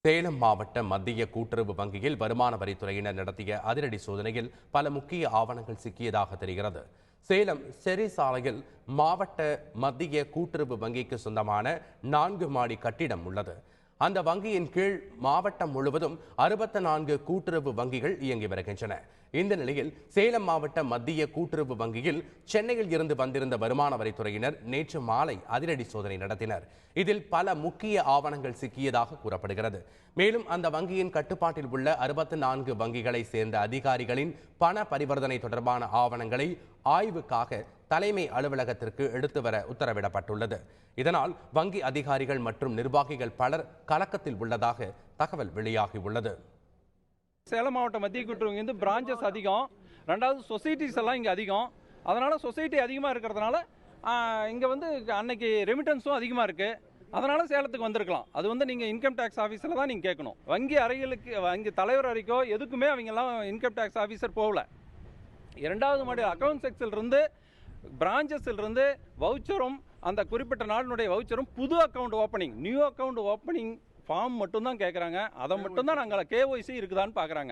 சேலம் மாவட்ட மத்திய கூட்டுறவு வங்கியில் வருமான வரித்துறையினர் நடத்திய அதிரடி சோதனையில் பல முக்கிய ஆவணங்கள் சிக்கியதாக தெரிகிறது. சேலம் செரி சாலையில் மாவட்ட மத்திய கூட்டுறவு வங்கிக்கு சொந்தமான 4 மாடி கட்டிடம் உள்ளது. அந்த வங்கியின் கீழ் மாவட்டம் முழுவதும் 64 கூட்டுறவு வங்கிகள் இயங்கி வருகின்றன. இந்த நிலையில் சேலம் மாவட்ட மத்திய கூட்டுறவு வங்கியில் சென்னையில் இருந்து வந்திருந்த வருமான வரித்துறையினர் நேற்று மாலை அதிரடி சோதனை நடத்தினர். இதில் பல முக்கிய ஆவணங்கள் சிக்கியதாக கூறப்படுகிறது. மேலும் அந்த வங்கியின் கட்டுப்பாட்டில் உள்ள 64 வங்கிகளை சேர்ந்த அதிகாரிகளின் பண பரிவர்த்தனை தொடர்பான ஆவணங்களை ஆய்வுக்காக தலைமை அலுவலகத்திற்கு எடுத்து வர உத்தரவிடப்பட்டுள்ளது. இதனால் வங்கி அதிகாரிகள் மற்றும் நிர்வாகிகள் பலர் கலக்கத்தில் உள்ளதாக தகவல் வெளியாகியுள்ளது. சேலம் மாவட்ட மத்திய கூட்டுறவு வந்து பிரான்ச்சஸ் அதிகம், ரெண்டாவது சொசைட்டிஸ் எல்லாம் இங்கே அதிகம். அதனால் சொசைட்டி அதிகமாக இருக்கிறதுனால இங்கே வந்து அன்னைக்கு ரெமிட்டன்ஸும் அதிகமாக இருக்குது. அதனால் சேலத்துக்கு வந்திருக்கலாம். அது வந்து நீங்கள் இன்கம் டேக்ஸ் ஆஃபீஸில் தான் நீங்கள் கேட்கணும். வங்கி அறைகளுக்கு வங்கி தலைவர் அறைக்கோ எதுக்குமே அவங்கெல்லாம் இன்கம் டேக்ஸ் ஆஃபீஸர் போகல. 2வது மாடி அக்கௌண்ட் செக்ஷன்லேருந்து பிரான்ச்சஸ்லேருந்து வவுச்சரும் அந்த குறிப்பிட்ட நாளினுடைய வவுச்சரும் புது account opening new account opening form மட்டும்தான் கேட்குறாங்க. அதை மட்டும்தான் நாங்கள் KYC இருக்குதான்னு பார்க்குறாங்க.